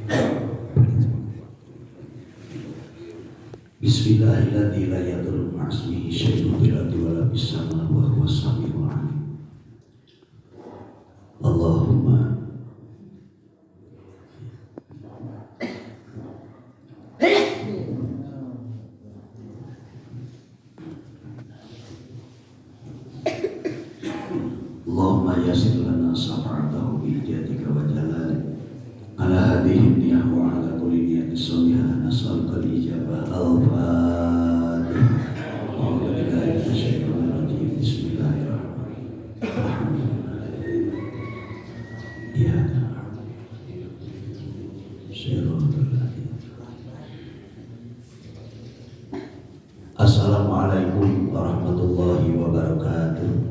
Bismillahirrahmanirrahim. La yadurru ma'asmihi syai'un fil ardi wa la fis samaa'i wa huwas samii'ul 'aliim. Allahumma Allahumma yassir lana syafa'atahu bi ijadika wa jalali ala hadhihi niyah wa ala kulli niyatin shalihah nas'aluka al-ijabah al-fatihah. A'udzu billahi minasyaitonir rajim. Bismillahirrahmanirrahim. Ya Assalamualaikum warahmatullahi wabarakatuh.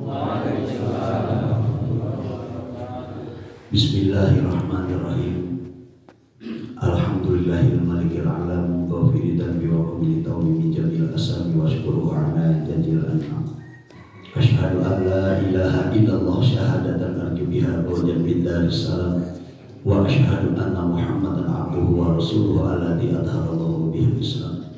Bismillahirrahmanirrahim. Alhamdulillahil malikil alam ghafiri dhanbi wa qabili tawbi min jamil asami wa syukuruhu ala jadil an'am. Asyhadu an la ilaha illallah syahadatan arju biha fawjan min daris salam wa asyhadu anna muhammadan abduhu wa rasuluhu alladhi adharallahu bihil islam.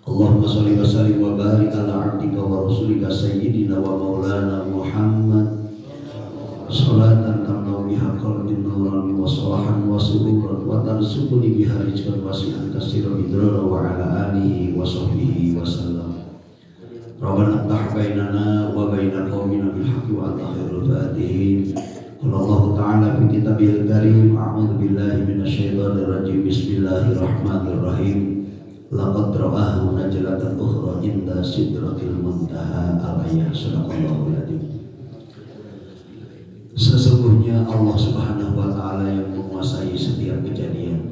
Allahumma sholli wa sallim wa barik ala abdika wa rasulika sayyidina wa maulana Muhammad salatan tamnau biha qalbin nuran wa salahan wa sururan wa tarsukuni biha rizqan wasi'an katsiran bidrara wa ala alihi wa sahbihi wa sallam. Rabbana iftah bainana wa baina qaumina bil haqqi wa anta khairul fatihin. Qala Allah ta'ala fi kitabil karim a'udzu billahi minasyaitonir rajim. Bismillahirrahmanirrahim. Laqad ra'ahu najlatan ukhra inda sidratil muntaha al-ayah. Sadaqallahul adzim. Sesungguhnya Allah Subhanahu wa taala yang menguasai setiap kejadian,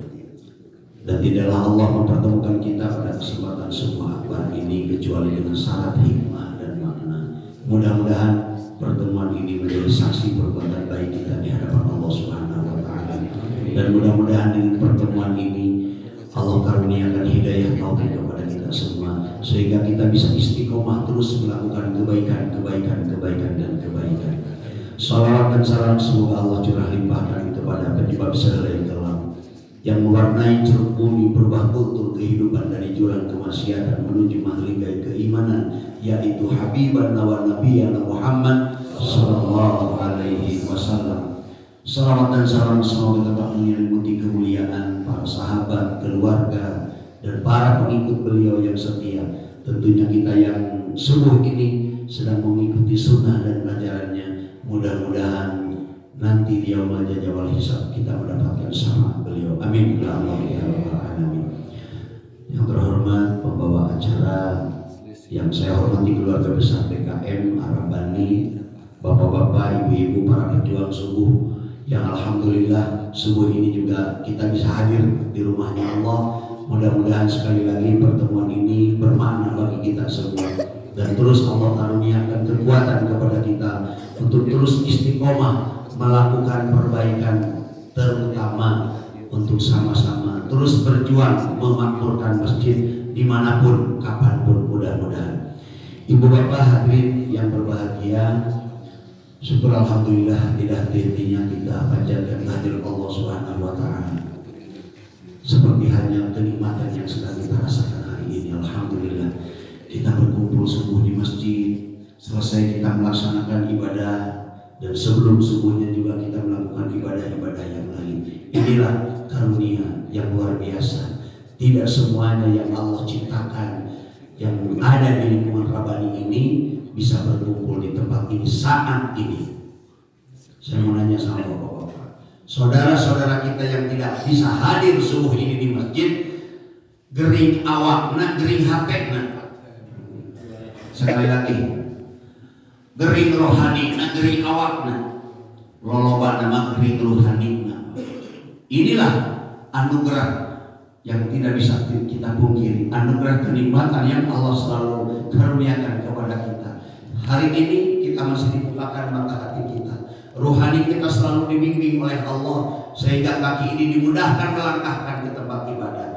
dan tidaklah Allah mempertemukan kita pada kesempatan semua akbar ini kecuali dengan syarat hikmah dan makna. Mudah-mudahan pertemuan ini menjadi saksi perbuatan baik kita di hadapan Allah Subhanahu wa taala, dan mudah-mudahan dengan pertemuan ini Allah karuniakan hidayah taufik kepada kita semua sehingga kita bisa istiqomah terus melakukan kebaikan dan kebaikan. Salawat dan salam semoga Allah curah limpahkan kepada penyebab segala yang kelam yang mewarnai ceruk bumi berubah kultur kehidupan dari jurang kemaksiatan menuju mahligai keimanan, yaitu Habibana wa Nabiyana Muhammad sallallahu alaihi wasallam. Salawat dan salam semoga tetap menyelimuti kemuliaan para sahabat, keluarga, dan para pengikut beliau yang setia. Tentunya kita yang subuh ini sedang mengikuti sunnah dan ajarannya. Mudah-mudahan nanti di yaumul jazaa wal hisab kita mendapatkan sama beliau. Amin ya Allah ya rabbal alamin. Yang terhormat pembawa acara, yang saya hormati keluarga besar PKM Arabani, bapak-bapak, ibu-ibu, para pejuang subuh yang alhamdulillah subuh ini juga kita bisa hadir di rumahnya Allah. Mudah-mudahan sekali lagi pertemuan ini bermakna bagi kita semua, dan terus Allah karuniakan kekuatan kepada kita untuk terus istiqomah melakukan perbaikan, terutama untuk sama-sama terus berjuang memakmurkan masjid dimanapun, kapanpun. Mudah-mudahan ibu bapak hadirin yang berbahagia, syukur alhamdulillah tidak henti-hentinya kita panjatkan kehadirat Allah Subhanahu wa taala. Seperti hanya kenikmatan yang sedang kita rasakan hari ini, alhamdulillah kita berkumpul subuh di masjid, selesai kita melaksanakan ibadah, dan sebelum subuhnya juga kita melakukan ibadah-ibadah yang lain. Inilah karunia yang luar biasa. Tidak semuanya yang Allah ciptakan yang ada di lingkungan Rabani ini bisa berkumpul di tempat ini saat ini. Saya mau nanya sama bapak-bapak, saudara-saudara kita yang tidak bisa hadir subuh ini di masjid, gering awakna, gering hapekna. Sekali lagi, gering rohanina, gering awakna, lolobana mah gering rohanina. Inilah anugerah yang tidak bisa kita pungkiri, anugerah kenikmatan yang Allah selalu karuniakan kepada kita. Hari ini kita masih dibukakan mata hati kita, rohani kita selalu dibimbing oleh Allah sehingga kaki ini dimudahkan melangkahkan ke tempat ibadah,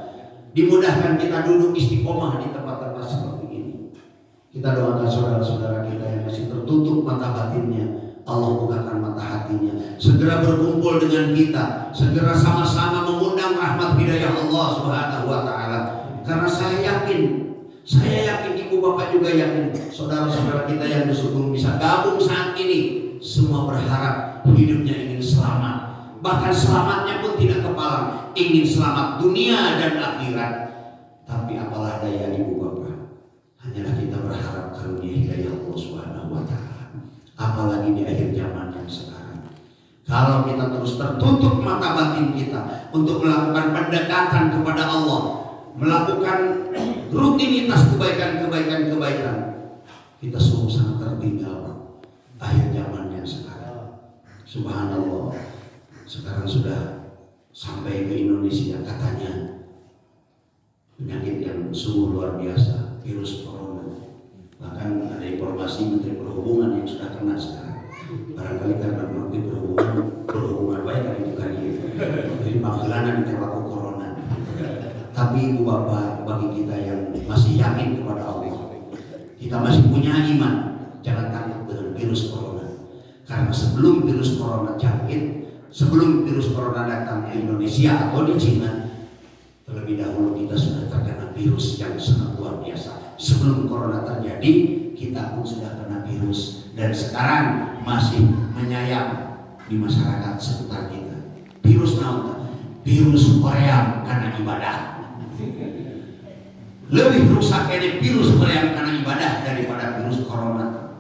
dimudahkan kita duduk istiqomah di tempat-tempat seperti ini. Kita doakan saudara-saudara kita yang masih tertutup mata batinnya, Allah bukakan mata hatinya segera berkumpul dengan kita, segera sama-sama mengundang rahmat hidayah Allah Subhanahu wa taala. Karena saya yakin ibu bapak juga yakin, saudara-saudara kita yang bersyukur bisa gabung saat ini, semua berharap hidupnya ingin selamat. Bahkan selamatnya pun tidak kepalang, ingin selamat dunia dan akhirat. Tapi apalah daya ibu bapak, hanyalah kita berharap karunia hidayah Allah Subhanahu wa taala. Apalagi di akhir zaman yang sekarang. Kalau kita terus tertutup mata batin kita untuk melakukan pendekatan kepada Allah, melakukan rutinitas kebaikan, kita sungguh sangat tertinggal akhir zaman yang sekarang. Subhanallah, sekarang sudah sampai ke Indonesia katanya penyakit yang sungguh luar biasa, virus corona. Bahkan ada informasi Menteri Perhubungan yang sudah kena sekarang. Barangkali karena Menteri berhubungan baik kan itu kali ya. Jadi panggilan ditembak corona. Tapi ibu bapak, bagi kita yang masih yakin kepada Allah, kita masih punya iman, jangan takut dengan virus corona. Karena sebelum virus corona jangkit, sebelum virus corona datang ke Indonesia atau di Cina, terlebih dahulu kita sudah terkena virus yang sangat luar biasa. Sebelum corona terjadi, kita pun sudah kena virus, dan sekarang masih menyayap di masyarakat sekitar kita. Virus naon? Virus Korea karena ibadah. Lebih rusak ini virus Korea karena ibadah daripada virus corona.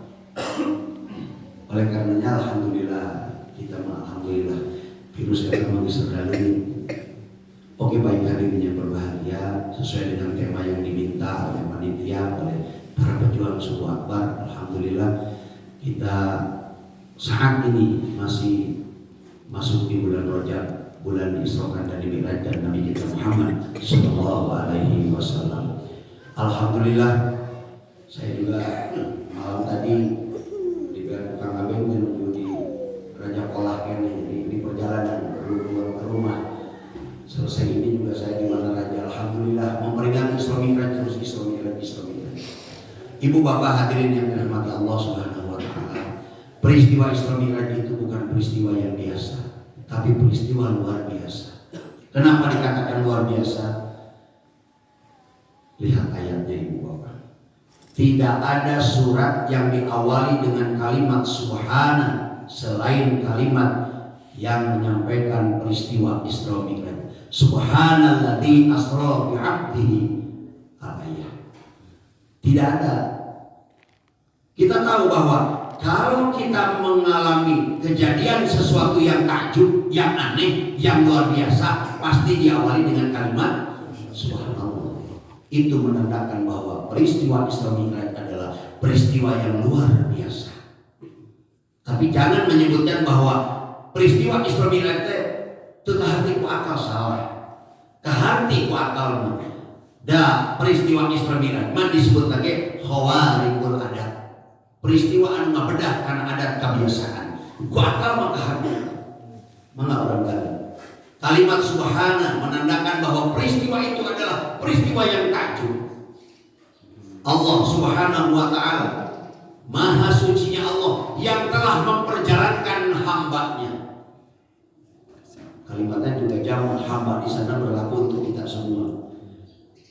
Oleh karenanya alhamdulillah, virus yang memang bisa berlalu. Oke, baik, hadirin yang berbahagia, sesuai dengan tema yang diminta oleh panitia, oleh para pejuang suku Akbar, alhamdulillah kita saat ini masih masuk di bulan Rajab, bulan Isra dan Mi'raj dan Nabi kita Muhammad Sallallahu Alaihi Wasallam. Alhamdulillah, saya juga malam tadi di Kang Abeng menuju di Raja Polah ini di perjalanan ke rumah. Selesai ini juga saya di mana Raja, alhamdulillah memperingati Isra Mi'raj, terus Isra Mi'raj. Ibu bapak hadirin yang dirahmati Allah Subhanahu wa taala, peristiwa Isra Mi'raj itu bukan peristiwa yang biasa, tapi peristiwa luar biasa. Kenapa dikatakan luar biasa? Lihat ayatnya ibu bapak. Tidak ada surat yang diawali dengan kalimat subhana selain kalimat yang menyampaikan peristiwa Isra Mi'raj. Subhanalladzi asra bi'abdihi al-ayah. Tidak ada. Kita tahu bahwa kalau kita mengalami kejadian sesuatu yang takjub, yang aneh, yang luar biasa, pasti diawali dengan kalimat subhanallah. Itu menandakan bahwa peristiwa Isra Mi'raj adalah peristiwa yang luar biasa. Tapi jangan menyebutkan bahwa peristiwa Isra Mi'raj itu kahati ku akal salah. Kahati ku akal. Da peristiwa Isra Mi'raj man disebut lagi khawarikul adat. Peristiwa anu ngabedah karena adat kebiasaan. Ku akal maka hati. Mangga orang kali. Kalimat subhana menandakan bahwa peristiwa itu adalah peristiwa yang takjub. Allah Subhanahu wa taala, Maha sucinya Allah yang telah memperjalankan hambanya. Kalimatnya juga jamak, hamba di sana berlaku untuk kita semua.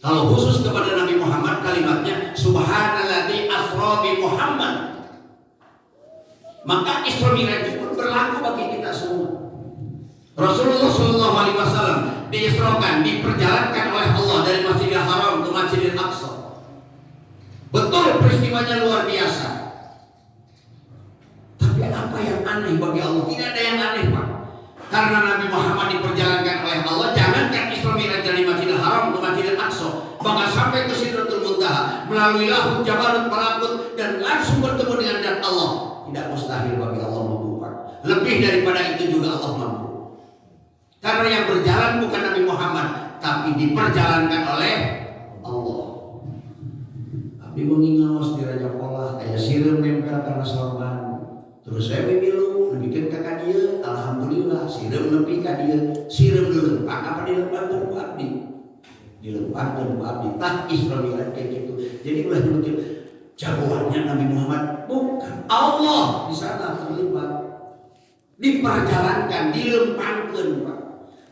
Kalau khusus kepada Nabi Muhammad, kalimatnya subhanalladzi asra bi Muhammad. Maka Isra Mi'raj itu pun berlaku bagi kita semua. Rasulullah Shallallahu Alaihi Wasallam diisrakan, diperjalankan oleh Allah dari Masjidil Haram ke Masjidil Aqsa. Betul peristiwanya luar biasa. Tapi apa yang aneh bagi Allah? Tidak ada yang aneh, Pak. Karena Nabi Muhammad diperjalankan oleh Allah, jangankan Isra Mi'raj dari Masjidil Haram ke Masjidil Aqsa, bahkan sampai ke Sidratul Muntaha, melalui Lahud, Jabarut, Malakut, dan langsung bertemu dengan zat Allah. Tidak mustahil bagi Allah mampu, Pak. Lebih daripada itu juga Allah mampu. Karena yang berjalan bukan Nabi Muhammad, tapi diperjalankan oleh Allah. Tapi mengingawas di Raja Polah, ayah sirum nempel karena sorban. Terus saya memilu, bikin kakak dia, alhamdulillah, sirum lebih kak dia, sirum dulu, apa dilempar ke abdi, dilempar ke abdi, tak Isra Mi'raj kayak gitu. Jadi ulah dulu jagoannya Nabi Muhammad, bukan Allah di sana terlibat. diperjalankan, dilempangkan Pak,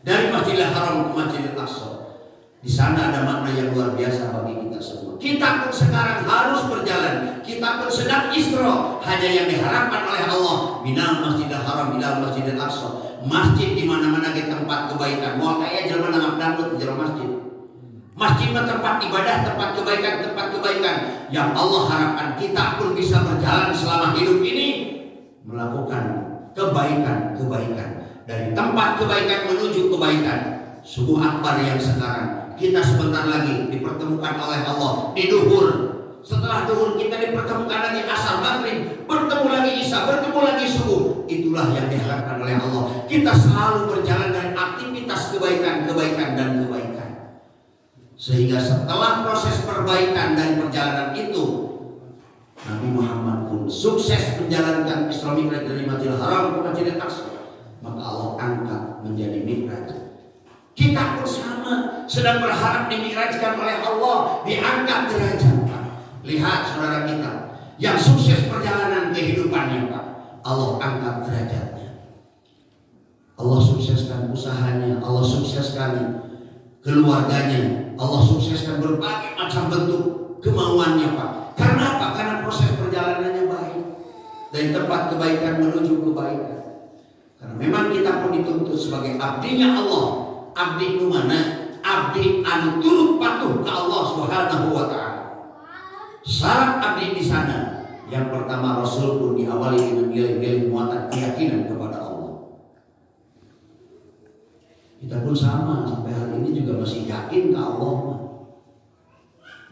dari Masjidil Haram ke Masjidil Aqsa. Di sana ada makna yang luar biasa bagi kita semua. Kita pun sekarang harus berjalan. Kita pun sedang Isra. Hanya yang diharapkan oleh Allah, minal Masjidil Haram minal Masjidil Aqsa. Masjid di mana-mana ke tempat kebaikan. Mau kayak jalan nangap dangdut di jalan masjid. Masjid tempat ibadah, tempat kebaikan yang Allah harapkan kita pun bisa berjalan selama hidup ini melakukan kebaikan dari tempat kebaikan menuju kebaikan. Subuh akbar yang sekarang kita sebentar lagi dipertemukan oleh Allah di duhur. Setelah duhur kita dipertemukan lagi asar maghrib, bertemu lagi isya, bertemu lagi subuh. Itulah yang diharapkan oleh Allah. Kita selalu berjalan dari aktivitas kebaikan dan kebaikan. Sehingga setelah proses perbaikan dan perjalanan itu, Nabi Muhammad pun sukses menjalankan Isra Mi'raj dari Masjidil Haram ke Masjidil Aqsa. Maka Allah angkat menjadi Mi'raj. Kita pun sama, sedang berharap dimi'rajkan oleh Allah, diangkat derajat Pak. Lihat saudara kita yang sukses perjalanan kehidupannya Pak, Allah angkat derajatnya. Allah sukseskan usahanya, Allah sukseskan keluarganya, Allah sukseskan berbagai macam bentuk kemauannya Pak. Karena apa? Karena proses perjalanannya baik, dari tempat kebaikan menuju kebaikan. Karena memang kita pun dituntut sebagai abdinya Allah. Abdi itu mana? Abdi anu turut patuh ke Allah Subhanahu wa Ta'ala. Syarat abdi di sana, yang pertama Rasul pun diawali dengan nilai-nilai muatan keyakinan kepada Allah. Kita pun sama, sampai hari ini juga masih yakin ke Allah.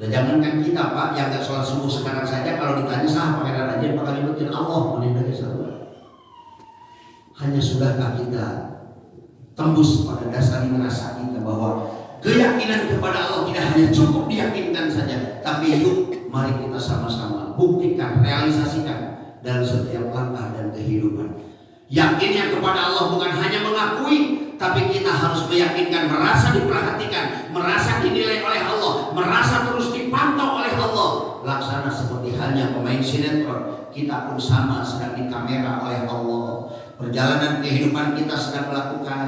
Dan jangankan kita Pak, yang gak sholat subuh sekarang saja, kalau ditanya sah pakai rajin pakai nyebutin Allah, menindaknya sahabat. Hanya sudahkah kita tembus pada dasar ngerasa kita bahwa keyakinan kepada Allah tidak hanya cukup diyakinkan saja, tapi yuk mari kita sama-sama buktikan, realisasikan dalam setiap langkah dan kehidupan. Yakinnya kepada Allah bukan hanya mengakui, tapi kita harus meyakinkan, merasa diperhatikan, merasa dinilai oleh Allah, merasa terus dipantau oleh Allah. Laksana seperti halnya pemain sinetron, kita pun sama sedang dikamera oleh Allah. Perjalanan kehidupan kita sedang melakukan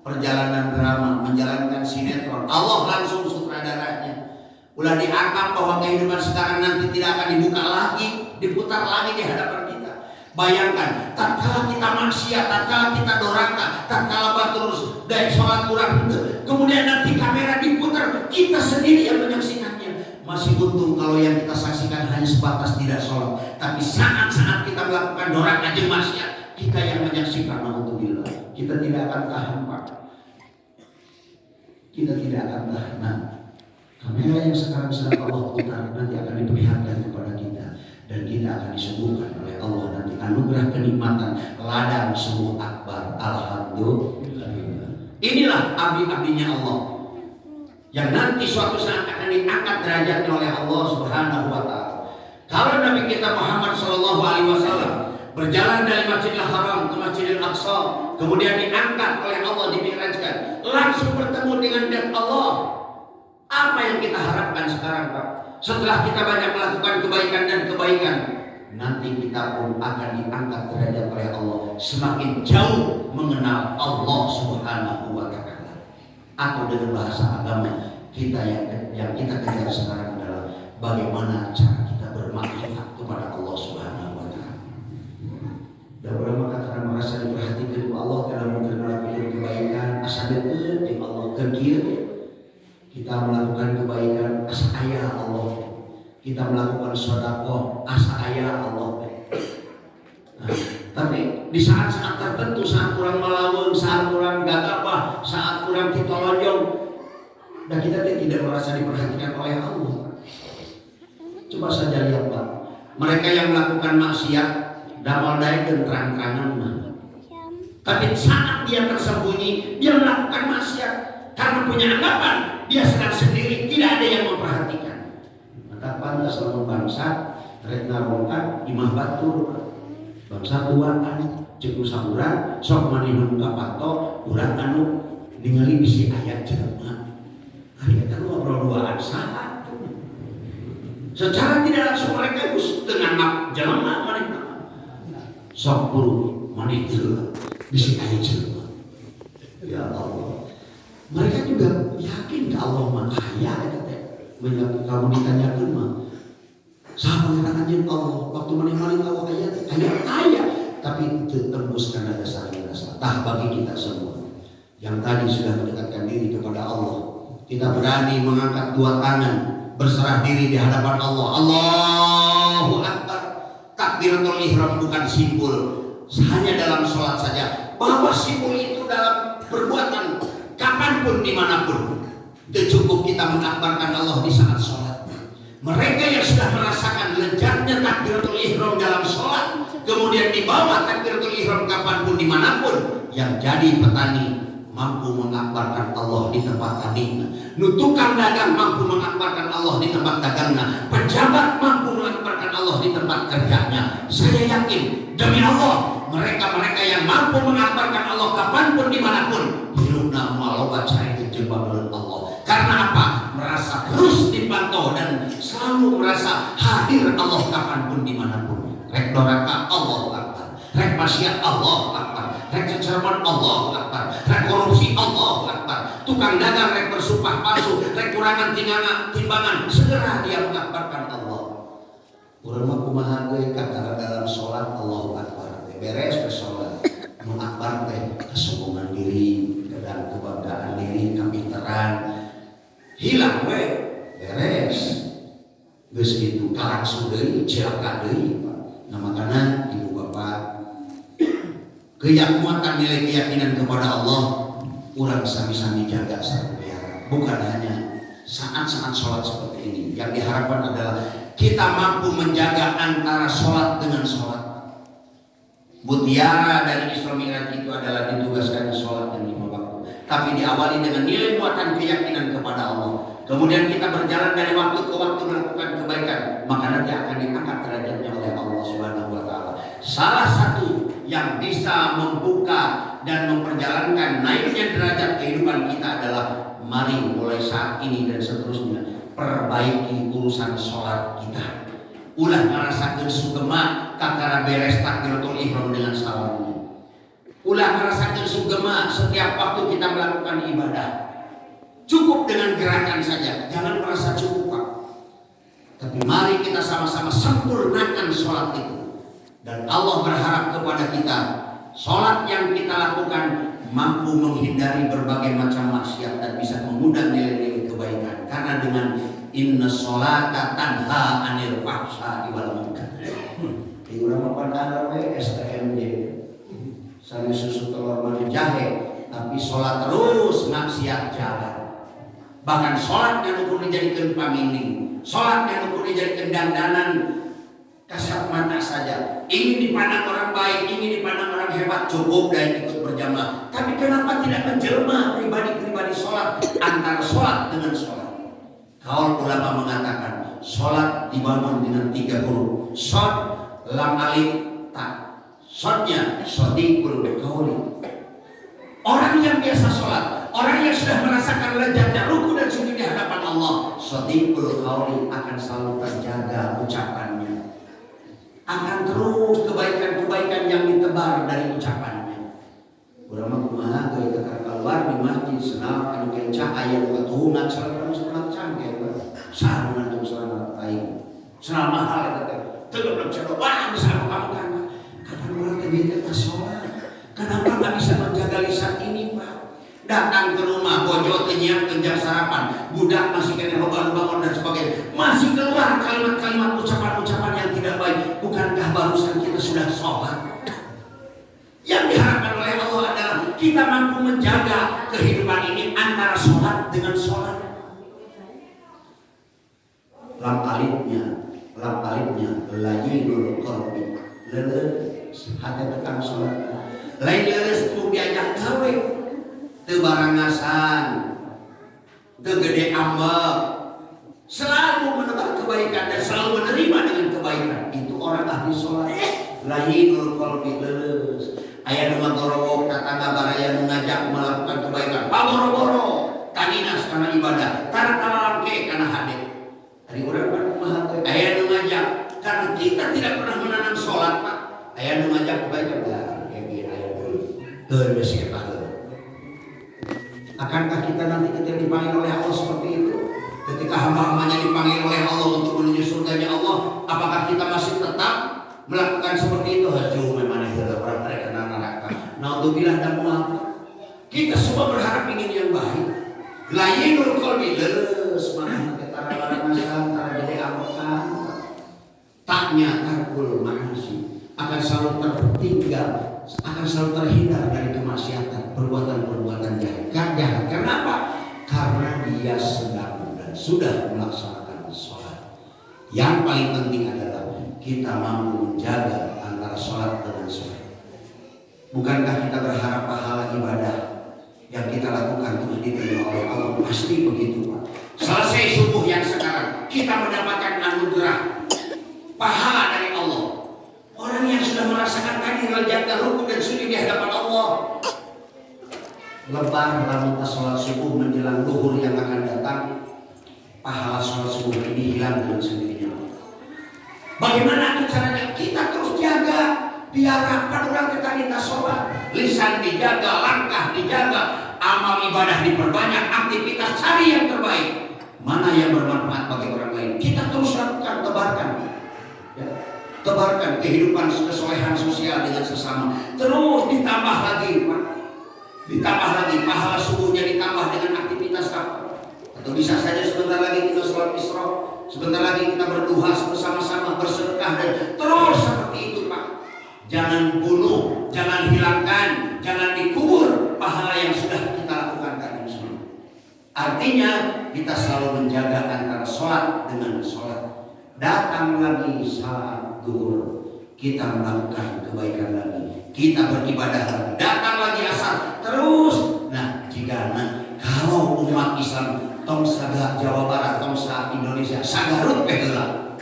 perjalanan drama, menjalankan sinetron. Allah langsung sutradaranya. Udah diangkat bahwa kehidupan sekarang nanti tidak akan dibuka lagi, diputar lagi di hadapan kita. Bayangkan, tatkala kita maksiat, tatkala kita doraka, tatkala terus dari sholat kurang, kemudian nanti kamera diputar, kita sendiri yang menyaksikannya. Masih untung kalau yang kita saksikan hanya sebatas tidak sholat, tapi saat-saat kita melakukan doraka jeung maksiat, kita yang menyaksikan. Alhamdulillah, kita tidak akan tahan Pak. Kita tidak akan tahan. Nah, kamera yang sekarang sedang Allah putar nanti akan diperlihatkan kepada kita, dan kita akan disembuhkan oleh Allah, nanti anugerah kenikmatan ladang sembuh akbar. Alhamdulillah. Inilah abdi-abdinya Allah yang nanti suatu saat akan diangkat derajatnya oleh Allah Subhanahu wa Ta'ala. Kalau Nabi kita Muhammad sallallahu alaihi wasallam berjalan dari Masjidil Haram ke Masjidil Aqsa, kemudian diangkat oleh Allah, dimi'rajkan, langsung bertemu dengan zat Allah. Apa yang kita harapkan sekarang Pak? Setelah kita banyak melakukan kebaikan dan kebaikan, nanti kita pun akan diangkat derajat oleh Allah, semakin jauh mengenal Allah Subhanahu wa Ta'ala. Atau dengan bahasa agama kita yang kita kejar sekarang adalah bagaimana cara kita bermakrifat kepada Allah Subhanahu wa Ta'ala. Dan ulama katakan merasa diperhatikan Allah dalam melakukan kebaikan, asa deut di Allah kerja. Kita melakukan kebaikan, asa aya Allah. Kita melakukan sedekah, asa aya Allah. Nah, tapi di saat-saat tertentu, saat kurang melawan, saat kurang gagapah, saat kurang ditolong, dan kita tidak merasa diperhatikan oleh Allah. Coba saja lihat Pak, mereka yang melakukan maksiat damal daya dan terang-terangan, tapi saat dia tersembunyi, dia melakukan maksiat karena punya anggapan dia sedang sendiri, tidak ada yang memperhatikan. Maka pantas lamun bangsa rek ngarongkan imah batur, bangsa tuaan jeung saurang sok manehna kapato urang anu ningali bisi aya jelema. Ari eta ngobrol duaan saha? Secara tidak langsung mereka itu teu nganggap jelema manehna. Sok buru mana jelema bisa aya jelema. Ya Allah. Mereka juga yakin ke Allah mah aya eta teh. Kamu ditanyakeun mah saha pangeran anjeun Allah waktu maneh-maneh Allah aya tapi teu tembus kana dasar rasa. Tah bagi kita semua yang tadi sudah mendekatkan diri kepada Allah, kita berani mengangkat dua tangan berserah diri di hadapan Allah. Allahu Akbar. Takbiratul ihram bukan simbol hanya dalam sholat saja, bahwa simbol itu dalam perbuatan kapanpun dimanapun. Itu cukup kita mengakbarkan Allah di saat sholat. Mereka yang sudah merasakan lezatnya takbiratul ihram dalam sholat, kemudian dibawa takbiratul ihram kapanpun dimanapun, yang jadi petani mampu mengakbarkan Allah di tempat taninya, nutukang dagang mampu mengakbarkan Allah di tempat dagangnya, pejabat mampu mengakbarkan Allah di tempat kerjanya. Saya yakin demi Allah, mereka-mereka yang mampu mengakbarkan Allah kapanpun dimanapun, hirupna maloba cari kejebak Allah. Karena apa? Merasa terus dipantau dan selalu merasa hadir Allah kapanpun dimanapun. Rek doraka Allah Akbar, rek maksiat Allah Akbar, rek kecerman Allah Akbar, rek korupsi Allah Akbar, tukang dagang rek bersumpah palsu, rek kurangan timbangan, segera dia mengakbarkan Allah. Urang mah kumaha deui kakara dalam salat Allahu Akbar, beres salat mengakbar teh kesombongan diri, dan kebanggaan diri, kapinteran hilang we, beres. Geus kitu kalangsung deui, cilaka deui. Nah makanya ibu bapak, keyakinan nilai keyakinan kepada Allah urang sami-sami jaga sareng pelihara. Bukan hanya saat-saat sholat seperti ini. Yang diharapkan adalah kita mampu menjaga antara sholat dengan sholat. Mutiara dari Isra Mi'raj itu adalah ditugaskan sholat dan lima waktu. Tapi diawali dengan nilai muatan keyakinan kepada Allah. Kemudian kita berjalan dari waktu ke waktu melakukan kebaikan, maka nanti akan diangkat derajatnya oleh Allah Subhanahu wa Ta'ala. Salah satu yang bisa membuka dan memperjalankan naiknya derajat kehidupan kita adalah mari mulai saat ini dan seterusnya perbaiki urusan sholat kita. Ulah ngarasakeun sugema kakara beres takbiratul ihram dengan salamnya. Ulah ngarasakeun sugema setiap waktu kita melakukan ibadah. Cukup dengan gerakan saja, jangan merasa cukup Pak. Tapi mari kita sama-sama sempurnakan sholat itu. Dan Allah berharap kepada kita, sholat yang kita lakukan mampu menghindari berbagai macam maksiat dan bisa mengundang nilai-nilai kebaikan. Karena dengan inna sholata tanha anil fahsya'i wal munkar. Di urang mah pandang we STMJ. Sari susu telur madu jahe, tapi sholat terus maksiat jalan. Bahkan sholat yang ukur dijadikan paminding, sholat yang ukur dijadikan dandanan kasat mata saja. Ingin dipandang orang baik, ingin dipandang orang hebat, cukup dan ikut berjamaah. Tapi kenapa tidak menjelma pribadi-pribadi sholat antara sholat dengan sholat? Kaul ulama mengatakan sholat dibangun dengan 3 huruf, shod, lam alif, ta. Shodnya shodikul kauli. Orang yang biasa sholat, orang yang sudah merasakan lezatnya ruku dan sujud di hadapan Allah, shodikul kauli akan selalu terjaga ucapannya. Akan terus kebaikan-kebaikan yang ditebar dari ucapannya. Urang kumaha gaya ketar keluar di masjid senal anu kencang aya nu katuhungan salat salat cangke sareng anu salat aing. Senal mahal eta teh. Teu bener wah bisa kamu kan. Kapan urang teh bieu salat? Kenapa nggak bisa menjaga lisan ini Pak? Datang ke rumah bojo teh nyiapkeun jam sarapan, budak masih kena bangun dan sebagainya, masih keluar kalimat-kalimat ucapan-ucapan yang tidak baik. Bukankah barusan kita sudah sholat? Yang diharapkan oleh Allah adalah kita mampu menjaga kehidupan ini antara sholat dengan sholat. Lam alifnya layyinul qalbi, leuleus hati tekan sholat. Lain leres tuh diajak gawe, teu barangasan, teu gede ambek, selalu menebar kebaikan dan selalu menerima dengan kebaikan. Itu orang ahli sholat. Lahinul qalbi leres. Aya nu ngagorowok tatangga baraya nu ngajak melakukan kebaikan. Paboro-boro, taninas karena ibadah, tarak-tarak karena hadir. Hari urang kan kumaha teh? Aya nu ngajak karena kita tidak pernah menanam sholat Pak. Aya nu ngajak kebaikan. Geus eta. Akankah kita nanti ketika dipanggil oleh Allah seperti itu? Ketika hamba-hambanya dipanggil oleh Allah untuk menuju surganya Allah, apakah kita masih tetap melakukan seperti itu? Hajo memang adalah orang mereka neraka. Naudzubillah dan mu'af. Kita semua berharap ingin yang baik. Layyinul qalbi leus maneh kita barang masalah tara gede amokan. Taknya tarkul ma'asi akan selalu tertinggal, akan selalu terhindar dari kemaksiatan, perbuatan-perbuatan jahat. Kenapa? Karena dia sedang dan sudah melaksanakan sholat. Yang paling penting adalah kita mampu menjaga antara sholat dengan sholat. Bukankah kita berharap pahala ibadah yang kita lakukan itu diterima oleh Allah? Pasti begitu, Pak. Selesai subuh yang sekarang, kita mendapatkan anugerah pahala dari Allah. Orang yang sudah merasakan tadi lezat rukuk dan sujud di hadapan Allah. Lebar lalu sholat subuh menjelang zuhur yang akan datang, pahala sholat subuh ini hilang dengan sendirinya. Bagaimana itu caranya? Kita terus jaga, biar kapan orang kita minta sholat, lisan dijaga, langkah dijaga, amal ibadah diperbanyak, aktivitas cari yang terbaik, mana yang bermanfaat bagi orang lain. Kita terus lakukan, tebarkan. Tebarkan kehidupan kesolehan sosial dengan sesama. Terus ditambah lagi, Pak. Ditambah lagi pahala subuhnya, ditambah dengan aktivitas apa? Atau bisa saja sebentar lagi kita sholat isra, sebentar lagi kita berduha bersama-sama, bersedekah, dan terus seperti itu, Pak. Jangan bunuh, jangan hilangkan, jangan dikubur pahala yang sudah kita lakukan tadi semua. Artinya kita selalu menjaga antara sholat dengan sholat. Datang lagi saat zuhur, kita melakukan kebaikan lagi, kita beribadah lagi. Datang lagi asar, terus. Nah, jika kalau umat Islam tong saga Jawa Barat, tong saga Indonesia, sagarut heula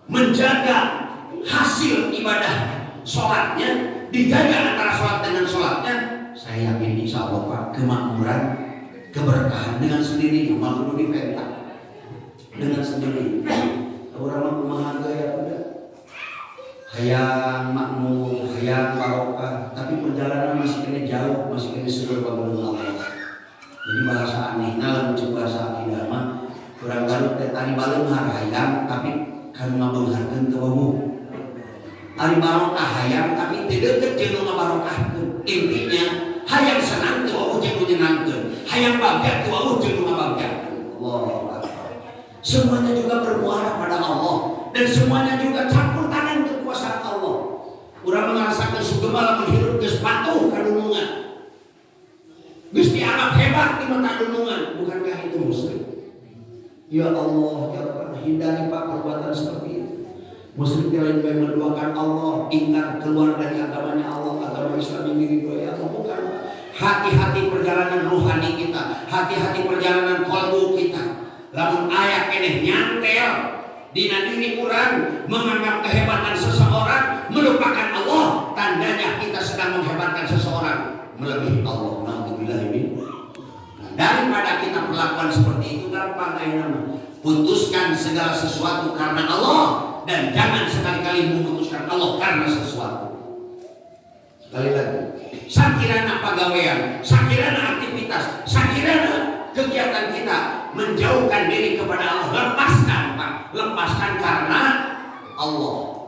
menjaga hasil ibadah sholatnya, dijaga antara sholat dengan sholatnya, saya yakin insya Allah, Pak, kemakmuran, keberkahan dengan sendirinya, makmur dipentak dengan sendirinya. Orang kumaha gaya udah hayang makmur, hayang barokah, tapi perjalanan masih kena jauh, masih kena seger bangun Allah. Jadi bahasa aneh, dalam bahasa akidah mah kurang garut teh tadi baleunghar hayang, tapi kan ngabeungharkeun teu weuh. Ari barokah hayang, tapi teu deukeut jeung ngabarokahkeun. Intinya hayang senang teu weuh jeung nyenangkeun, hayang bagja teu weuh jeung ngabagjakeun. Allahu Akbar. Semuanya juga bermuara pada Allah, dan semuanya juga campur tangan kekuasaan Allah. Urang merasakan sugema lamun hirup geus patuh ka dunungan, geus dianggap hebat di mata dunungan. Bukankah itu muslim? Ya Allah, ya Rabbana, hindari Pak perbuatan seperti itu. Muslim yang lain menduakan Allah, ingkar keluar dari agamanya Allah, agama Islam yang diridhoi Allah. Bukan. Hati-hati perjalanan rohani kita, hati-hati perjalanan qalbu kita. Lamun ayat keneh nyantel dina diri urang, menganggap kehebatan seseorang melupakan Allah, tandanya kita sedang menghebatkan seseorang melebihi Allah. Naudzubillah min. Daripada kita perlakuan seperti itu, gampang ayeuna. Putuskan segala sesuatu karena Allah, dan jangan sekali-kali memutuskan Allah karena sesuatu. Sekali lagi, sakirana pagawean, sakirana aktivitas, sakirana kegiatan kita menjauhkan diri kepada Allah, lepaskan, Pak. Lepaskan karena Allah.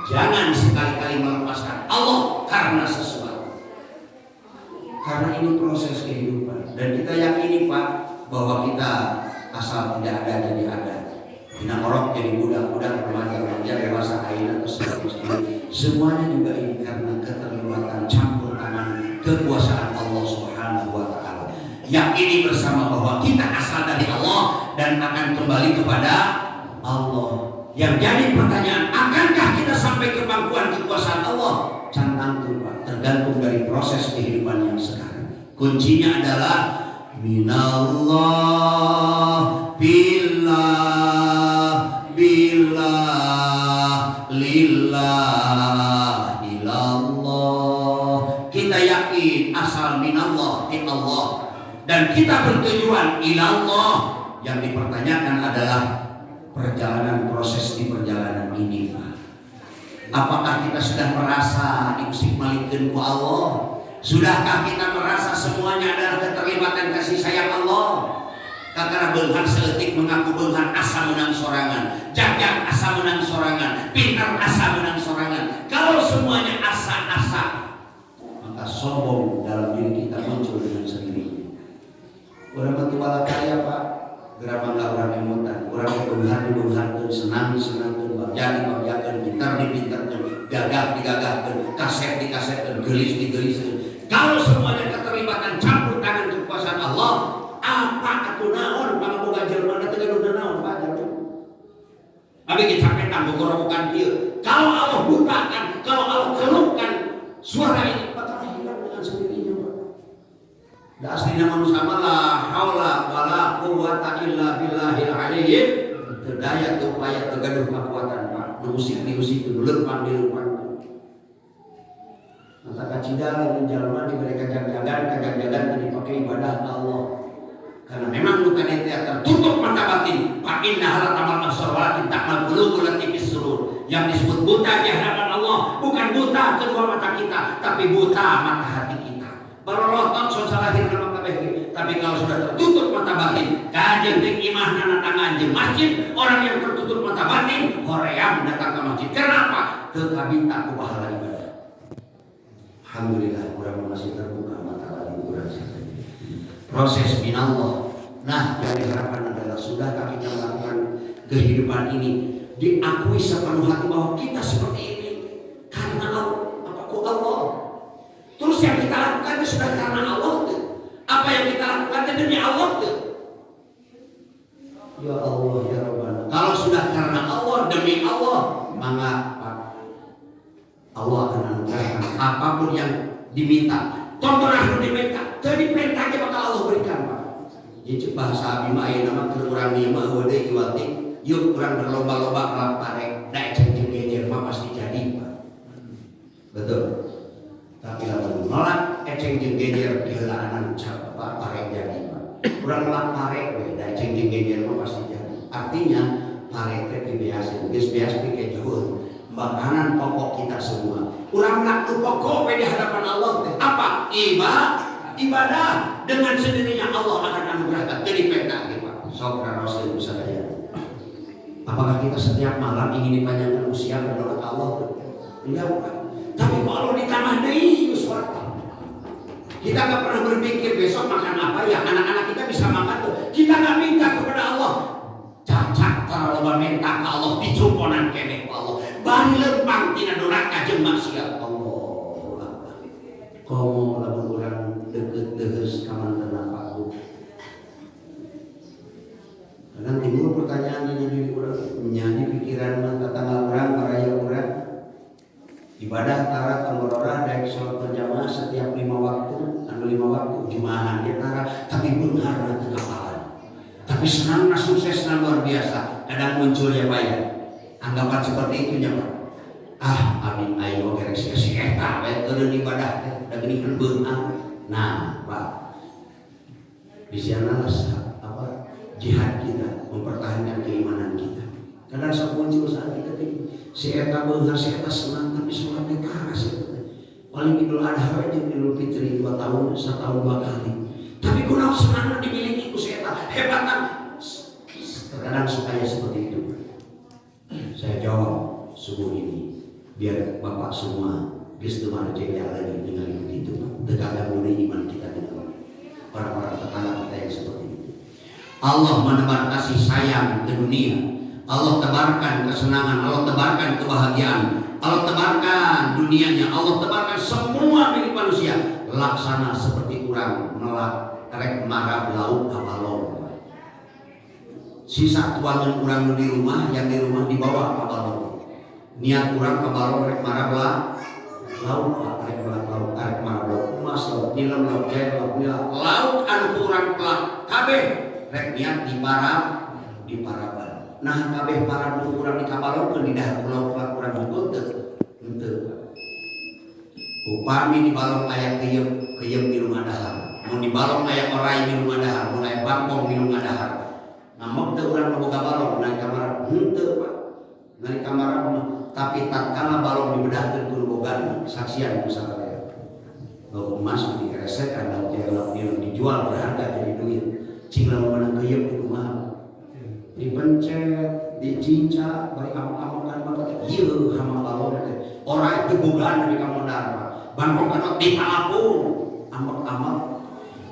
Jangan sekali-kali melepaskan Allah karena sesuatu. Karena ini proses kehidupan, dan kita yakini, Pak, bahwa kita asal tidak ada jadi ada. Dina orok jadi budak-budak, remaja-remaja, dewasa, aina atau seterusnya. Semuanya juga ini karena keterlibatan campur tangan kekuasaan Allah Subhanahu wa Ta'ala. Yakini bersama bahwa kita asal dari Allah dan akan kembali kepada Allah. Yang jadi pertanyaan, akankah kita sampai ke pangkuan kekuasaan Allah? Cantang tuh, Pak, tergantung dari proses kehidupan yang sekarang. Kuncinya adalah minallah, billah, lillah, ilallah. Kita yakin asal minallah, di Allah, dan kita bertujuan ilallah. Yang dipertanyakan adalah perjalanan, proses di perjalanan ini, Pak. Apakah kita sudah merasa diusik malikeun ku Allah? Sudahkah kita merasa semuanya adalah keterlibatan kasih sayang Allah? Kakara beunghar seeutik mengaku beunghar asa menang sorangan, jagat asa menang sorangan, pintar asa menang sorangan. Kalau semuanya asa-asa, maka sombong dalam diri kita muncul dengan sendirinya. Urang batu bala kaya Pak, geura mangga urang emutan, urang beunghar senang-senangkeun, bagjani-bagjakeun, pintar-dipintarkeun, gagah digagahkeun, kaset dikasetkeun, gelis digeliskeun. Kalau semuanya keterlibatan campur tangan kekuasaan Allah, apa atuh naon pangaboga jelema teh gaduh naon Pak? Abi kita capek tambah gorowokan kieu. Kalau Allah bukakan, kalau Allah kelukkan suara ini bakal hilang dengan sendirinya Pak. Da aslinya manusia mah la haula wala quwwata illa billahil aliyyil. Teu daya teu upaya teu gaduh kakuatan Pak. Nu usik diusikeun, leumpang dileumpang. Mata kacidang dan jalma diberi kajang-jagan dipakai ibadah Allah. Karena memang bukan itu tertutup mata batin. Fa inna hala tamal absar walakin ta'mal qulubul lati fis surur. Yang disebut buta di hadapan Allah bukan buta kedua mata kita, tapi buta mata hati kita. Barolotot salah lahir nama kabeh. Tapi kalau sudah tertutup mata batin, kajian teh imah nana tangan jeung masjid, orang yang tertutup mata batin hoream datang ke masjid. Kenapa? Teu kabita ku pahala ibadah. Alhamdulillah kurang masih terbuka mata batin kurang saja. Proses minallah. Nah, yang diharapkan adalah sudahkah kita melakukan kehidupan ini diakui sepenuh hati bahwa kita seperti ini karena Allah. Terus yang kita lakukan itu sudah karena Allah tuh. Apa yang kita lakukan itu demi Allah tuh. Ya Allah ya Rabbana. Kalau sudah karena Allah demi Allah, maka Allah akan anugerahkan apapun yang diminta. Tontonlah diminta, jadi perintah aja bakal Allah berikan Pak. Jadi bahasa Abi Ma'ay nama kurang lima wade iwati, yuk kurang berlomba-lomba kelap parek, naik cengceng gejer mah pasti jadi Pak. Betul. Tapi lalu nolak cengceng gejer kehelaan ucap Pak parek jadi Pak. Kurang nolak parek, naik cengceng gejer mah pasti jadi. Artinya parek itu biasa, biasa pikir jual. Makanan pokok kita semua. Urang naktu pokok di hadapan Allah apa? Ibadah. Dengan sendirinya Allah akan anugerahkan. Jadi peta Pak. Saudara Rasul sadaya. Apakah kita setiap malam ingin dipanjangkan usia berdoa ke Allah? Enggak Pak. Tapi kalau ditambah deui suara. Kita nggak pernah berpikir besok makan apa ya. Anak-anak kita bisa makan tuh. Kita nggak minta kepada Allah. Cacat kalau minta ke Allah dicumponan kene ku Allah. Bari lempang tina duraka jeung maksiat Allah. Komo lamun urang deukeut deus ka mantenna Pak. Kadang timbul pertanyaan di diri urang, nya di pikiran mah tetangga urang, paraya urang. Ibadah tarat anggorora daek salat berjamaah setiap 5 waktu, anu 5 waktu jumahan ya tarat, tapi beunghar teu kapalan. Tapi senangna suksesna luar biasa. Kadang muncul ya Pak ya. Anggapan seperti itu ya Pak. Amin ayo gerek si eta we eureun ibadah teh da geuning beunghar. Nah, Pak. Di sana apa jihad kita mempertahankan keimanan kita. Kadang sok muncul saat kita si eta beunghar si eta senang tapi sholat teh karas paling Idul Adha we jeung Idul Fitri 2 tahun 1 tahun 2 kali. Tapi kunaon senangna dimiliki ku si eta hebatan. Terkadang supaya seperti itu. Saya jawab subuh ini biar Bapak semua geus teu marejea lagi dengan itu tegakkan mulai iman kita dengan orang-orang tetangga kita yang seperti itu. Allah menebar kasih sayang ke dunia. Allah tebarkan kesenangan, Allah tebarkan kebahagiaan, Allah tebarkan dunianya, Allah tebarkan semua milik manusia. Laksana seperti urang melak rek marab lauk kabalong. Sisa tuangan urang di rumah, yang di rumah dibawa kabalong. Niat urang kabalong rek marab lauk rek marab emas lauk nilam lauk jahe lauk nila lauk anu urang pelak kabeh rek niat di paraban. Nah kabeh parab nu urang di kabalong keur di dahar pulau urang hungkul teu henteu. Upami di balong aya keyeum di rumah dahar, mun di balong aya orai di rumah dahar, mun aya bangkong di rumah dahar. Namun teu urang boga balong naik kamar henteu Pak. Naik kamar tapi tatkala balong dibedahkeun ku bogan saksian ku sadaya. Lauk emas dikeresekan, lauk yang dijual berharga jadi duit. Cing lamun menang keuyeum itu mahal. Dipencet, dicincak, bari amak-amakan banget. Ieu hama balon teh. Ora teu bogaan dari ka modal mah. Bangkok kana ditalapung, amak-amak.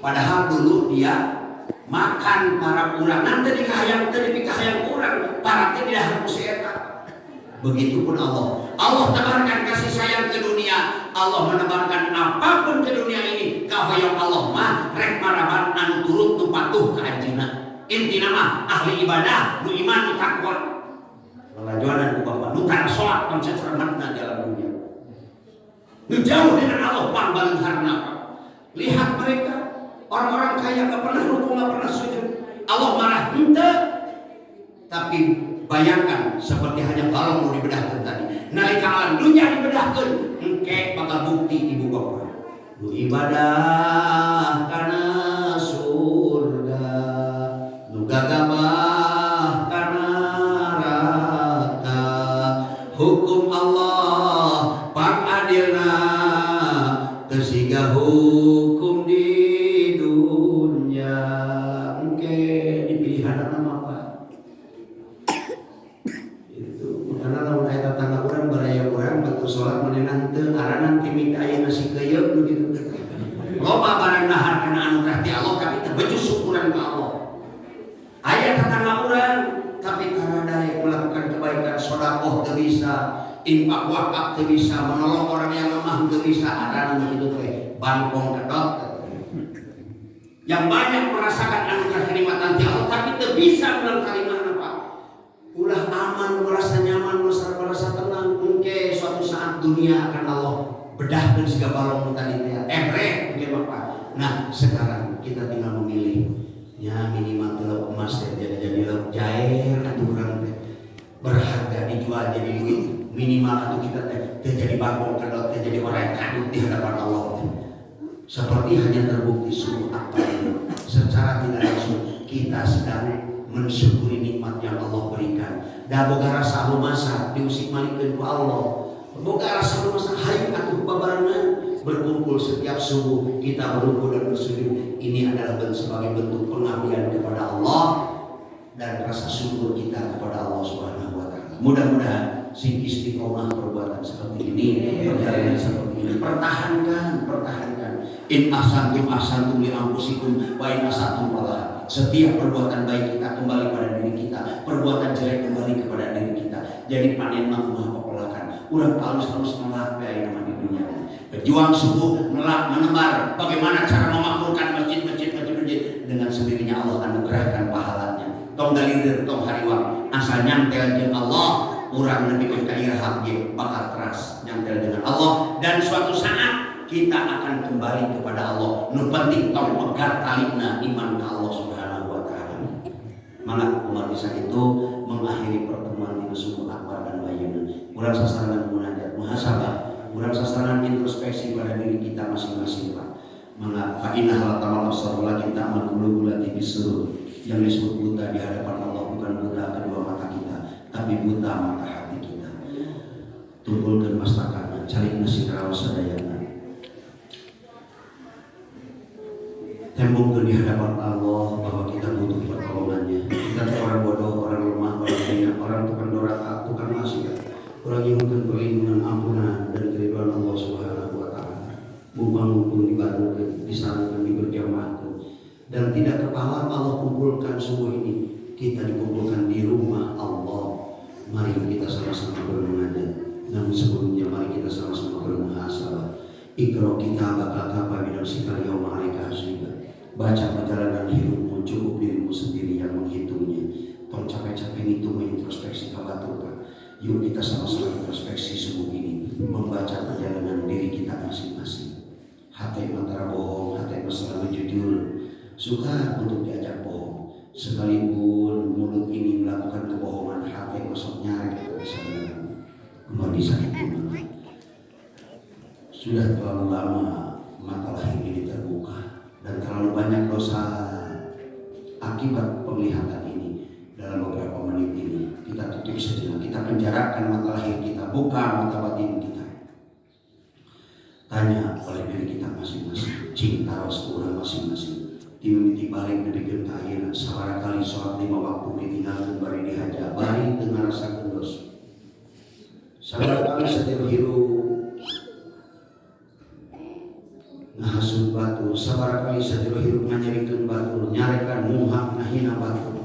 Padahal dulu dia makan para urang, nanti dikahayang urang, para teh didahar ku si eta. Begitupun Allah tebarkan kasih sayang ke dunia. Allah menebarkan apapun ke dunia ini. Kahoyong Allah mah rek maraban anu turut nu patuh ka anjeunna. Intina mah ahli ibadah, nu iman, nu takwa. Lalajoanan ku Bapak, nu tara salat konsep cermatna dalam dunia. Nu jauh dengan Allah pangbaleng harna. Lihat mereka, orang-orang kaya gak pernah rukuk, gak pernah sujud. Allah marah henteu. Tapi bayangkan seperti hanya balong mau dibedahkan tadi. Nalika alam dunia dibedahkan, engke bakal bukti ibu bapak. Nu ibadah kana surga, nu gagabah kana neraka. Hukum Allah pangadilna teu siga hukum di dunia. Engke dipilihan nama apa? Sholat menenang teu aranan timik aya nasi keuyeum begitu. Loba barang dahar kana anugerah ti Allah tapi teu beju syukuran ka Allah. Aya tetangga urang tapi karena daek melakukan kebaikan sedekah teu bisa, infak wakaf teu bisa, menolong orang yang lemah teu bisa, aranan begitu teh bangkong kedot. Yang banyak merasakan anugerah kenikmatan ti Allah tapi teu bisa ulang kalimana Pak. Ulah aman, merasa nyaman, merasa tenang. Mungkin suatu saat dunia akan Allah bedahkan segala balong tadi dia. Mungkin Bapak. Nah sekarang kita tinggal memilih. Ya minimal telur emas jadi lauk jair atau kurang berharga dijual jadi duit. Minimal atau kita jadi bangkong kedot jadi orang kadut di hadapan Allah. Seperti hanya terbukti sungguh apa ini. Secara tidak langsung kita sedang mensyukuri nikmat yang Allah berikan. Da boga rasa masa diusik malikeun ku Allah. Boga rasa masa hayu atuh babarengan berkumpul setiap subuh kita berrukuk dan bersujud. Ini adalah sebagai bentuk pengabdian kepada Allah dan rasa syukur kita kepada Allah Subhanahu wa taala. Mudah-mudahan sing istiqomah perbuatan seperti ini, perjalanan seperti ini pertahankan. In ahsantum li anfusikum wa in asatum falaha. Setiap perbuatan baik kita kembali pada diri kita, perbuatan jelek kembali kepada diri kita. Jadi panen mah kumaha pepelakan. Urang halus-halus ngelak bae nama di dunia. Berjuang subuh ngelak menebar bagaimana cara memakmurkan masjid dengan sendirinya Allah anugerahkan pahalanya. Tong dalilir tong hariwang asal nyantel jeung Allah, urang nepikeun ka irham ge bakal teras nyantel dengan Allah dan suatu saat kita akan kembali kepada Allah. Nu penting tong pegat talina iman ka Allah Subhanahu wa taala. Mangga umat bisa itu mengakhiri pertemuan di Sumur Akbar dan Bayuna. Urang sasaran munajat muhasabah, urang sasaran introspeksi pada diri kita masing-masing Pak. Mangga fa inna la ta'ala sarula kita manqulu lati bisurur. Yang disebut buta di hadapan Allah bukan buta kedua mata kita, tapi buta mata hati kita. Tumpulkeun mastakana, cari nasi karaos sadayana. Tembok di hadapan Allah bahwa kita butuh pertolongannya. Kita orang bodoh, orang lemah, orang hina, orang tukang doraka, tukang maksiat, orang yang bukan perlindungan, ampunan dan keridhaan Allah Subhanahu wa taala. Mumpung dibangun, disarankan, diberjamaahkan dan tidak kepala Allah kumpulkan semua ini. Kita dikumpulkan di rumah Allah. Mari kita sama-sama bermunajat. Namun sebelumnya mari kita sama-sama bermuhasabah. Ikra kitabaka kafa bi nafsika al-yawma 'alaika hasiba. Baca perjalanan hidupmu, cukup dirimu sendiri yang menghitungnya. Tong capek-capek ngitung introspeksi kabaturkan. Yuk kita sama-sama introspeksi subuh ini, membaca perjalanan diri kita masing-masing. Hati antara bohong, hati selalu jujur, suka untuk diajak bohong. Sekalipun mulut ini melakukan kebohongan, hati kosong nyarek kita bisa menang. Kembali sakit itu. Sudah terlalu lama mata lahir ini terbuka dan terlalu banyak dosa akibat penglihatan ini. Dalam beberapa menit ini kita tutup sejenak, kita penjarakan mata lahir kita, buka mata batin kita. Tanya oleh diri kita masing-masing, cinta urang masing-masing. Dimimiti balik dibikeun ka ayeuna sabaraha kali salat 5 waktu ditinggalkeun bari dihaja, bari teu ngarasakeun dosa. Sabaraha kali setiap hirup ngahasut batur, sabaraha kali setiap hirup nganyarikeun batur, nyarekan muhak ngahina batur,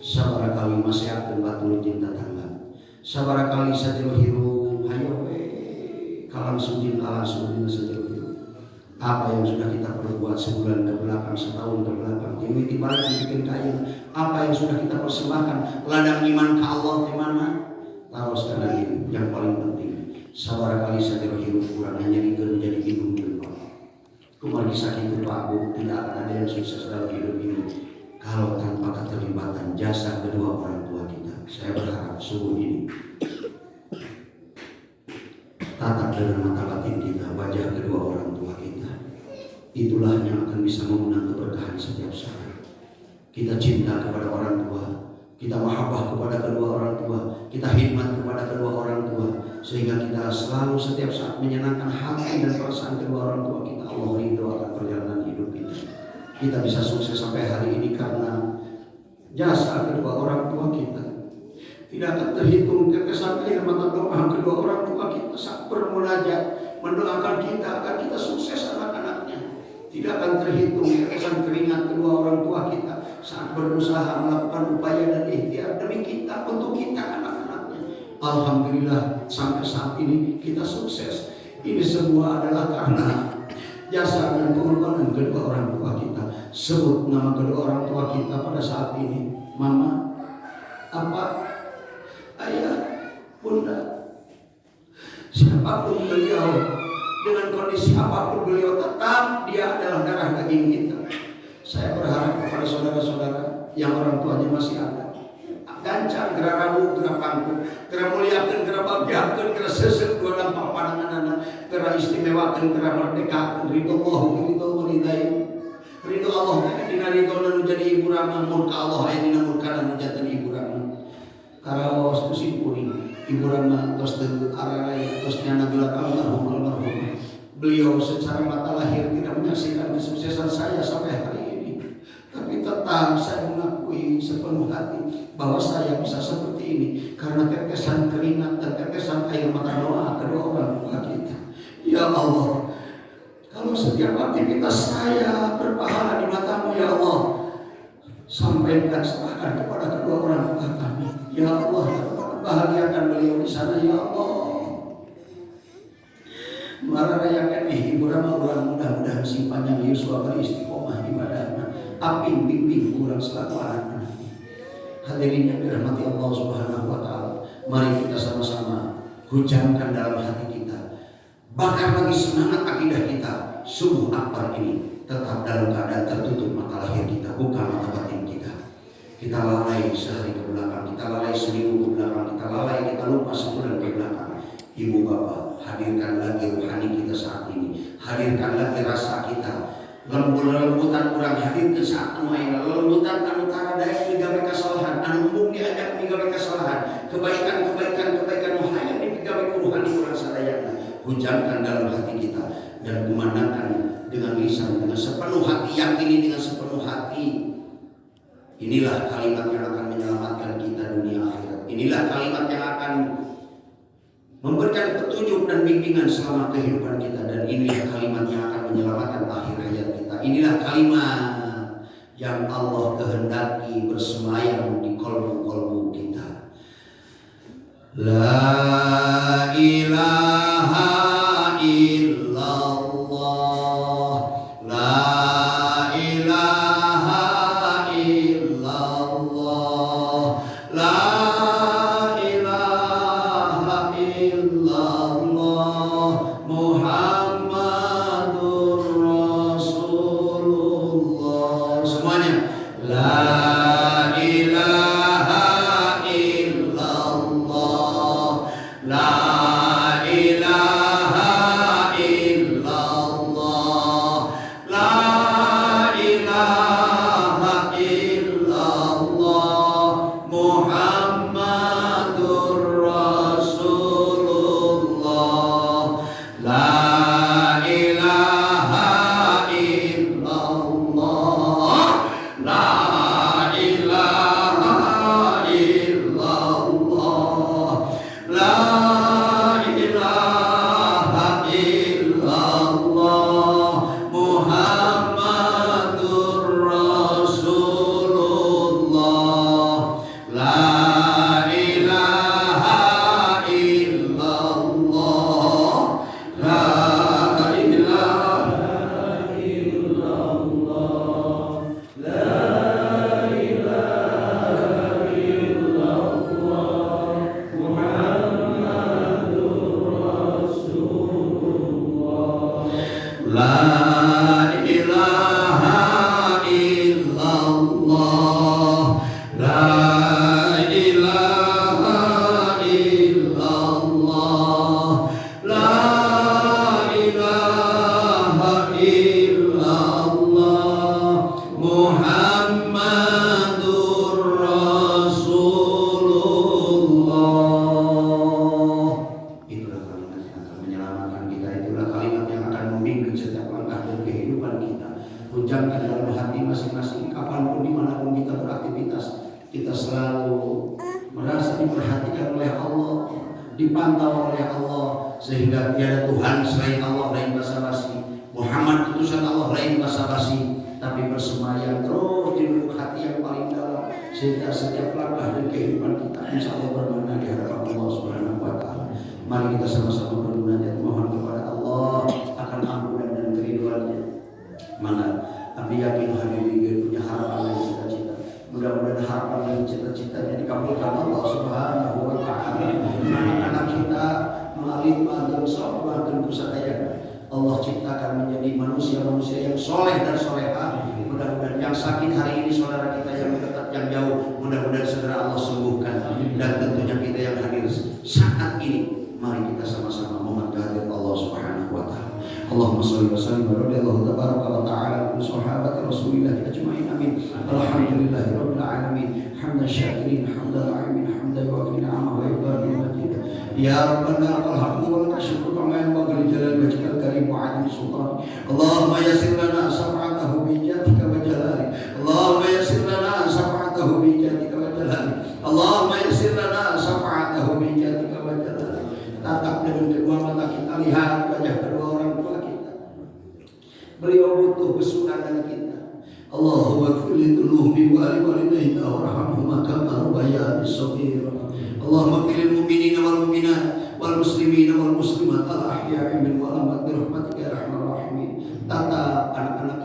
sabaraha kali masehakeun batur jeung tetangga, sabaraha kali setiap hirup hayo we kalang sudin setiap hirup. Apa yang sudah kita perbuat sebulan ke belakang, setahun ke belakang, dimimiti balik dibikin kain. Apa yang sudah kita persembahkan, ladang iman ke Allah di mana? Taruh sekali ini yang paling penting. Sabaraha kali setiap hirup kurang hanya menjadi hidung dan Pak. Kumar kisah itu Pak Bu, tidak akan ada yang sukses dalam hidup ini kalau tanpa keterlibatan jasa kedua orang tua kita. Saya berharap subuh ini tatap dengan mata batin kita wajah kedua orang tua kita. Itulah yang akan bisa mengundang keberkahan setiap saat. Kita cinta kepada orang tua, kita mahabbah kepada kedua orang tua, kita khidmat kepada kedua orang tua, sehingga kita selalu setiap saat menyenangkan hati dan perasaan kedua orang tua kita. Allah ridho akan perjalanan hidup kita. Kita bisa sukses sampai hari ini karena jasa kedua orang tua kita. Tidak akan terhitung kekesan air mata doa kedua orang tua kita saat bermunajat mendoakan kita agar kita sukses anak-anaknya. Tidak akan terhitung kekesan keringat kedua orang tua kita saat berusaha melakukan upaya dan ikhtiar demi kita, untuk kita anak-anaknya. Alhamdulillah sampai saat ini kita sukses. Ini semua adalah karena jasa dan pengorbanan kedua orang tua kita. Sebut nama kedua orang tua kita pada saat ini. Mama, apa, ayah, bunda, siapapun beliau, dengan kondisi apapun beliau, tetap dia adalah darah daging kita. Saya berharap kepada saudara-saudara yang orang tuanya masih ada, gancang gerak rawu, gerak pangku, gerak muliakan, gerak bagjakan, gerak sesek dua dampak pandangan, gerak istimewakan, gerak merdekakan, ridho Allah, ridho meridai, ridho Allah, dina ridho nanu jadi ibu rama, murka Allah, dina murka nanu jadi ibu rama. Karaos kusimpuri ibu rama tos teu araya tos nyana gelar almarhum. Beliau secara mata lahir tidak menyaksikan kesuksesan saya sampai hari ini, tapi tetap saya mengakui sepenuh hati bahwa saya bisa seperti ini karena tetesan keringat dan tetesan air mata doa kedua orang tua kita. Ya Allah, kalau setiap aktivitas saya berpahala di matamu ya Allah, sampaikan serahkan kepada kedua orang tua kami. Ya Allah, bahagiakan beliau di sana ya Allah. Mararayakan ibu rama urang mudah-mudahan sing panjang yuswa bari istiqomah ibadahna. Aping bimbing urang selaku anak. Hadirin yang dirahmati Allah Subhanahu wa taala, mari kita sama-sama hujankan dalam hati kita. Bakar lagi semangat akidah kita. Subuh akbar ini tetap dalam keadaan tertutup mata lahir kita, buka mata batin kita. Kita lalai sehari ke belakang, kita lalai seminggu ke belakang, kita lalai, kita lupa sebulan ke belakang. Ibu bapak, hadirkan lagi rohani kita saat ini, hadirkan lagi rasa kita, lembutan kurang hadir ke saat nuaina, lembutan anu tara daek digawe kesalahan, anu umum diajak digawe kesalahan, kebaikan hayang digawe rohani kurang sadayana. Hujankan dalam hati kita dan kumandangkan dengan lisan, dengan sepenuh hati, yakini dengan sepenuh hati. Inilah kalimat yang akan menyelamatkan kita dunia akhirat. Inilah kalimat yang akan memberikan petunjuk dan bimbingan selama kehidupan kita, dan inilah kalimat yang akan menyelamatkan akhir hayat kita. Inilah kalimat yang Allah kehendaki bersemayam di kolbu-kolbu kita. La ilaha illallah, la ilaha illallah, la la illallah Muhammadur Rasulullah. Itulah kalimat yang akan menyelamatkan kita, itulah kalimat yang akan membimbing setiap langkah dan kehidupan kita. Ucapkan dalam hati masing-masing, kapanpun dimanapun kita beraktivitas, kita selalu merasa diperhatikan oleh Allah, dipantau oleh Allah, sehingga tiada Tuhan selain Allah lain basa-basi, Muhammad utusan Allah lain basa-basi, tapi bersemayam terus di lubuk hati yang paling dalam, sehingga setiap langkah dan kehidupan kita insya Allah bermakna di hadapan Allah Subhanahu wa Ta'ala. Mari kita sama-sama bermunajat mohon kepada Allah akan ampunan dan keriduannya. Mana Nabi yakin Habibie punya harapan dan cita-cita. Mudah-mudahan harapan dan cita-citanya dikabulkan Allah Subhanahu wa Ta'ala. Anak-anak kita mengalir dan sabar dan kesadaran Allah ciptakan menjadi manusia-manusia yang soleh dan solehah. Mudah-mudahan yang sakit hari ini saudara kita yang dekat yang jauh, mudah-mudahan segera Allah sembuhkan. Dan tentunya kita yang hadir saat ini, mari kita sama-sama mohon kehadirat Allah Subhanahu wa Ta'ala. Allahumma shalli wa sallim wa radiyallahu tabaraka wa ta'ala bi sahabati Rasulillah ajma'in amin. Alhamdulillahi rabbil alamin. Hamdan syakirin, hamdan alimin, hamdan wa fi ni'amah wa ibadil majid. Ya Rabbana lakal hamdu wa lakal syukru kama yanbaghi li jalali wajhikal karim wa 'azimi sultanik. Allahumma yassir lana safa'atahu bi jatika wa jalali. Allahumma yassir lana safa'atahu bi jatika wa jalali. Allahumma yassir lana safa'atahu bi jatika wa jalali. Tatap dengan kedua mata kita, lihat wajah kedua orang tua kita. Beliau butuh kesukaran kita. Allahumma ighfir li dhunubi wa li walidayya warhamhuma kama rabbayani shaghira. Allahumma ighfir lil mu'minina wal mu'minat wal muslimina wal muslimat al ahya'i minhum wal amwat bi rahmatika ya arhamar rahimin. Tata anak-anak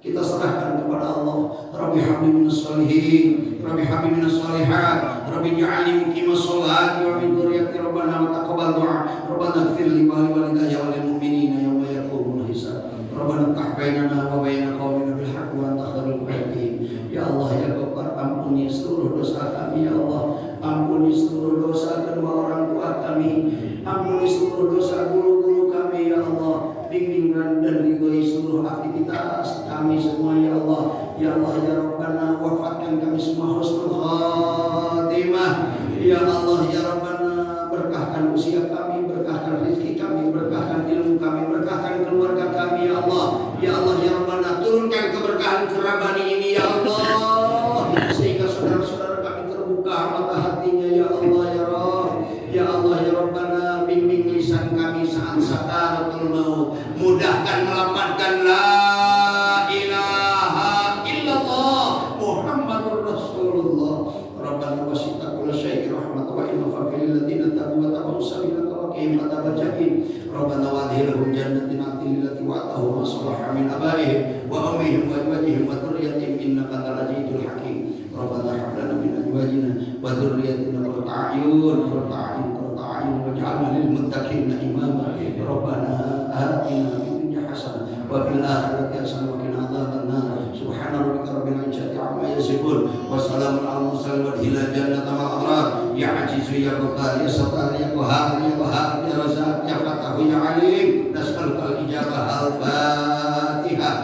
kita serahkan kepada Allah. Rabbi habli minas shalihin, Rabbi habli minas shalihat, Rabbi ij'alni muqimas sholati wa min dzurriyyati rabbana wa taqabbal du'a. Rabbana ighfir li wa li walidayya wa lil mu'minina yawma yaqumul hisab. Rabbana iftah bainana wa baina qaumina bil haqqi wa anta khairul hakimin. Ya Allah ya Ghaffar, ampuni seluruh dosa kami ya Allah. Ampuni seluruh dosa kedua orang tua kami. Ampuni seluruh dosa guru-guru kami ya Allah. Bimbingan dan ridhoi seluruh aktivitas kami semua ya Allah. Ya Allah ya Rabbana, wafatkan kami semua husnul khatimah. Ya Allah ya Rabbana, berkahkan usia kami, berkahkan rezeki kami, berkahkan ilmu kami, berkahkan keluarga kami ya Allah. Ya Allah ya Rabbana, turunkan keberkahan Kurabani ini ya Allah, sehingga saudara-saudara kami terbuka mata hatinya ya Allah ya Rabb. Ya Allah ya Rabbana, bimbing lisan kami saat sakaratul maut, mudahkan melapatkan la ilaha illallah Muhammadur Rasulullah. Rabbana wasita kulla syai'in rahmatan wa ilman fa'il ladzina tabu wa tabu sabilaka wa qihim adzaban jahim. Rabbana wadhilhum jannatin atin lillati wa'atahu ma salaha min abaihim wa ummihim wa azwajihim wa dhurriyyatihim innaka antal azizul hakim. Rabbana hab lana min azwajina wa dhurriyyatina qurrata a'yun waj'alna lil muttaqina imama. Rabbana atina fid dunya hasanah wa fil akhirati hasanah wa qina adzabannar. Subhana rabbika rabbil izzati amma yasifun wa salamun alal mursalin walhamdulillahi jannatan wal abrar. Ya azizu ya ghaffar ya sattar ya qahhar ya wahhab ya razzaq ya fatah ya alim. Nas'aluka al ijabah al fatihah.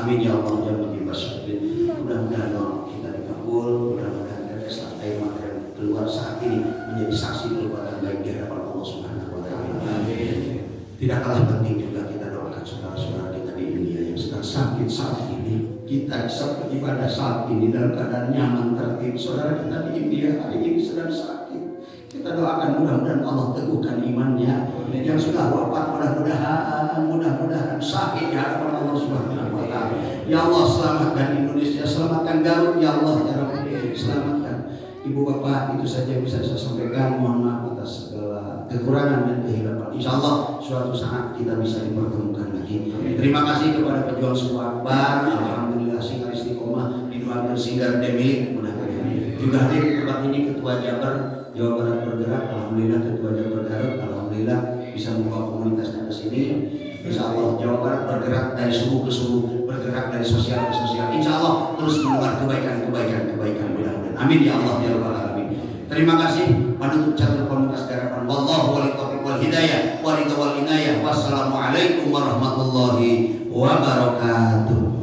Amin ya Allah ya Muhammad Syafii. Mudah-mudahan doa kita dikabul, mudah-mudahan tetes lantai materi keluar saat ini menjadi saksi perbuatan baik di hadapan Allah Subhanahu wa Ta'ala. Amin. Tidak kalah penting juga kita doakan saudara-saudara kita di India yang sedang sakit saat ini. Kita seperti pada saat ini dalam keadaan nyaman tertib. Saudara kita di India hari ini sedang sakit. Kita doakan mudah-mudahan Allah teguhkan imannya. Yang sudah wafat mudah-mudahan sakit di hadapan Allah Subhanahu wa Ta'ala. Ya Allah selamatkan Indonesia, selamatkan Garut ya Allah ya Rabbi, selamatkan. Ibu bapak, itu saja yang bisa saya sampaikan. Mohon maaf atas segala kekurangan dan kehilapan. Insya Allah suatu saat kita bisa dipertemukan lagi. Terima kasih kepada pejuang sebuah akbar. Alhamdulillah Singgar Istiqomah didoakan Singgar Demilik mudah-mudahan. Juga hadir di tempat ini Ketua Jabar Jawa Barat bergerak. Alhamdulillah Ketua Jabar Garut. Alhamdulillah bisa membawa komunitasnya ke sini. Insya Allah Jawa Barat bergerak dari subuh ke subuh, bergerak dari sosial ke sosial. Insya Allah terus menebar kebaikan mudah-mudahan. Amin ya Allah ya Rabbal alamin. Terima kasih penutup channel Komunitas Garapan. Wallahu wal taufiq wal hidayah wal inayah. Wassalamualaikum warahmatullahi wabarakatuh.